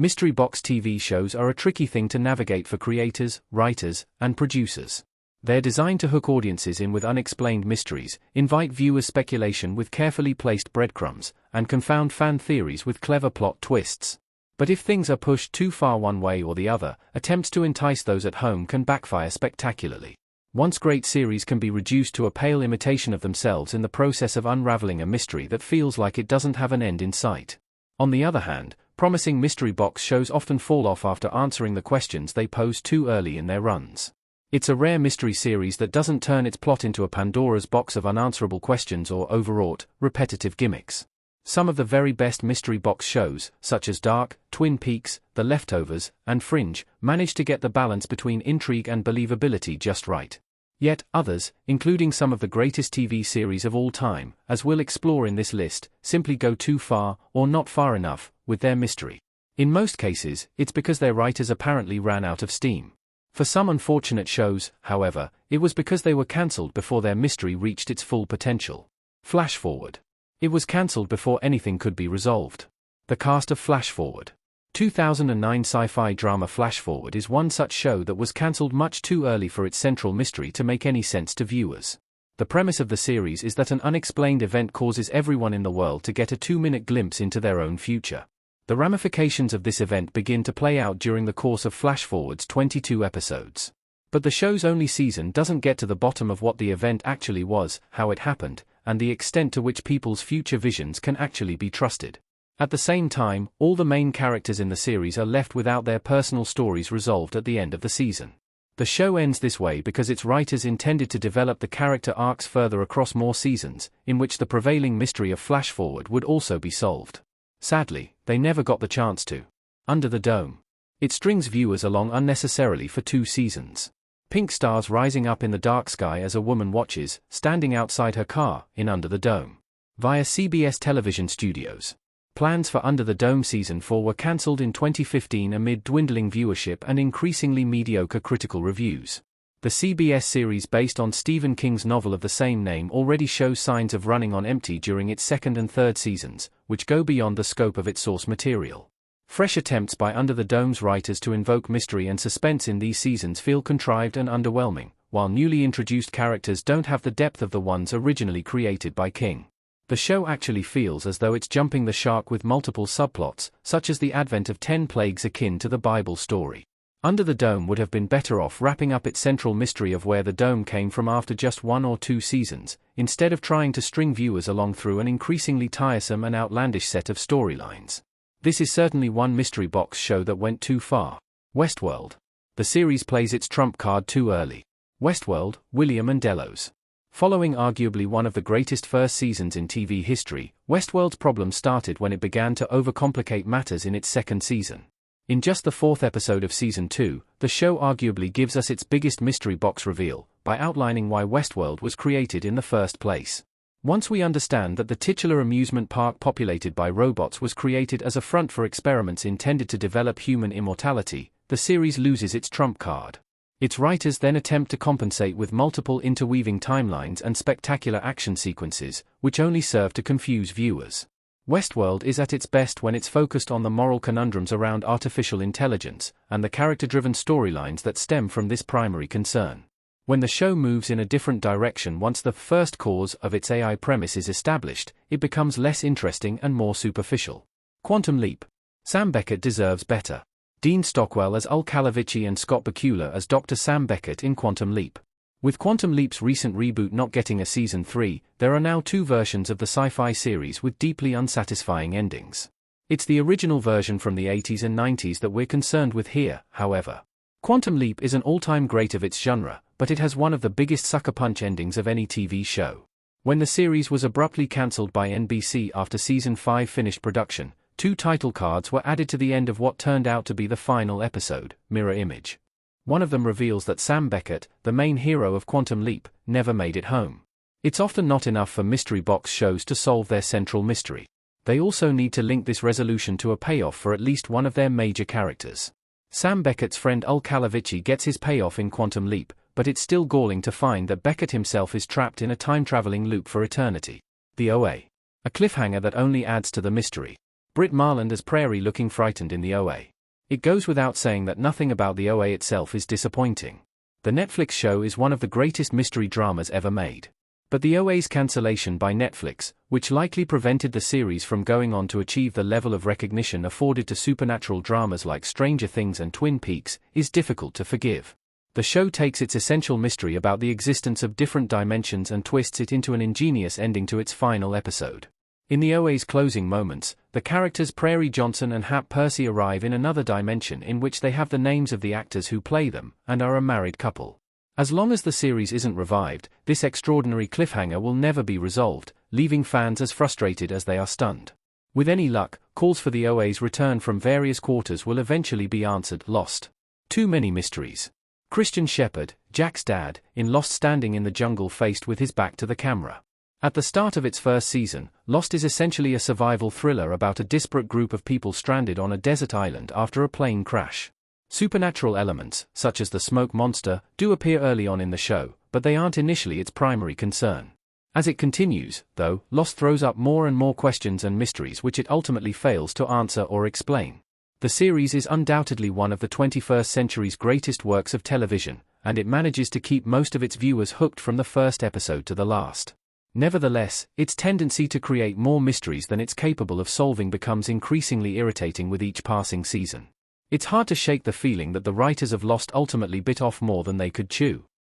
Mystery box TV shows are a tricky thing to navigate for creators, writers, and producers. They're designed to hook audiences in with unexplained mysteries, invite viewers' speculation with carefully placed breadcrumbs, and confound fan theories with clever plot twists. But if things are pushed too far one way or the other, attempts to entice those at home can backfire spectacularly. Once great series can be reduced to a pale imitation of themselves in the process of unraveling a mystery that feels like it doesn't have an end in sight. On the other hand, promising mystery box shows often fall off after answering the questions they pose too early in their runs. It's a rare mystery series that doesn't turn its plot into a Pandora's box of unanswerable questions or overwrought, repetitive gimmicks. Some of the very best mystery box shows, such as Dark, Twin Peaks, The Leftovers, and Fringe, manage to get the balance between intrigue and believability just right. Yet, others, including some of the greatest TV series of all time, as we'll explore in this list, simply go too far, or not far enough, with their mystery. In most cases, it's because their writers apparently ran out of steam. For some unfortunate shows, however, it was because they were cancelled before their mystery reached its full potential. Flash Forward. It was cancelled before anything could be resolved. The cast of Flash Forward. 2009 sci-fi drama Flash Forward is one such show that was cancelled much too early for its central mystery to make any sense to viewers. The premise of the series is that an unexplained event causes everyone in the world to get a 2-minute glimpse into their own future. The ramifications of this event begin to play out during the course of Flash Forward's 22 episodes. But the show's only season doesn't get to the bottom of what the event actually was, how it happened, and the extent to which people's future visions can actually be trusted. At the same time, all the main characters in the series are left without their personal stories resolved at the end of the season. The show ends this way because its writers intended to develop the character arcs further across more seasons, in which the prevailing mystery of Flash Forward would also be solved. Sadly, they never got the chance to. Under the Dome. It strings viewers along unnecessarily for 2 seasons. Pink stars rising up in the dark sky as a woman watches, standing outside her car, in Under the Dome. Via CBS television studios. Plans for Under the Dome Season 4 were cancelled in 2015 amid dwindling viewership and increasingly mediocre critical reviews. The CBS series based on Stephen King's novel of the same name already shows signs of running on empty during its 2nd and 3rd seasons, which go beyond the scope of its source material. Fresh attempts by Under the Dome's writers to invoke mystery and suspense in these seasons feel contrived and underwhelming, while newly introduced characters don't have the depth of the ones originally created by King. The show actually feels as though it's jumping the shark with multiple subplots, such as the advent of 10 plagues akin to the Bible story. Under the Dome would have been better off wrapping up its central mystery of where the dome came from after just 1 or 2 seasons, instead of trying to string viewers along through an increasingly tiresome and outlandish set of storylines. This is certainly one mystery box show that went too far. Westworld. The series plays its trump card too early. Westworld, William and Delos. Following arguably one of the greatest first seasons in TV history, Westworld's problems started when it began to overcomplicate matters in its 2nd season. In just the 4th episode of Season 2, the show arguably gives us its biggest mystery box reveal, by outlining why Westworld was created in the first place. Once we understand that the titular amusement park populated by robots was created as a front for experiments intended to develop human immortality, the series loses its trump card. Its writers then attempt to compensate with multiple interweaving timelines and spectacular action sequences, which only serve to confuse viewers. Westworld is at its best when it's focused on the moral conundrums around artificial intelligence, and the character-driven storylines that stem from this primary concern. When the show moves in a different direction once the first cause of its AI premise is established, it becomes less interesting and more superficial. Quantum Leap. Sam Beckett deserves better. Dean Stockwell as Ul Kalavici and Scott Bakula as Dr. Sam Beckett in Quantum Leap. With Quantum Leap's recent reboot not getting a Season 3, there are now 2 versions of the sci-fi series with deeply unsatisfying endings. It's the original version from the 80s and 90s that we're concerned with here, however. Quantum Leap is an all-time great of its genre, but it has one of the biggest sucker punch endings of any TV show. When the series was abruptly cancelled by NBC after Season 5 finished production, 2 title cards were added to the end of what turned out to be the final episode, Mirror Image. One of them reveals that Sam Beckett, the main hero of Quantum Leap, never made it home. It's often not enough for mystery box shows to solve their central mystery. They also need to link this resolution to a payoff for at least one of their major characters. Sam Beckett's friend Ul Kalavici gets his payoff in Quantum Leap, but it's still galling to find that Beckett himself is trapped in a time-traveling loop for eternity. The OA. A cliffhanger that only adds to the mystery. Britt Marland as Prairie looking frightened in the OA. It goes without saying that nothing about the OA itself is disappointing. The Netflix show is one of the greatest mystery dramas ever made. But the OA's cancellation by Netflix, which likely prevented the series from going on to achieve the level of recognition afforded to supernatural dramas like Stranger Things and Twin Peaks, is difficult to forgive. The show takes its essential mystery about the existence of different dimensions and twists it into an ingenious ending to its final episode. In the OA's closing moments, the characters Prairie Johnson and Hap Percy arrive in another dimension in which they have the names of the actors who play them, and are a married couple. As long as the series isn't revived, this extraordinary cliffhanger will never be resolved, leaving fans as frustrated as they are stunned. With any luck, calls for the OA's return from various quarters will eventually be answered. Lost. Too many mysteries. Christian Shepherd, Jack's dad, in Lost standing in the jungle faced with his back to the camera. At the start of its first season, Lost is essentially a survival thriller about a disparate group of people stranded on a desert island after a plane crash. Supernatural elements, such as the smoke monster, do appear early on in the show, but they aren't initially its primary concern. As it continues, though, Lost throws up more and more questions and mysteries which it ultimately fails to answer or explain. The series is undoubtedly one of the 21st century's greatest works of television, and it manages to keep most of its viewers hooked from the first episode to the last. Nevertheless, its tendency to create more mysteries than it's capable of solving becomes increasingly irritating with each passing season. It's hard to shake the feeling that the writers of Lost ultimately bit off more than they could chew.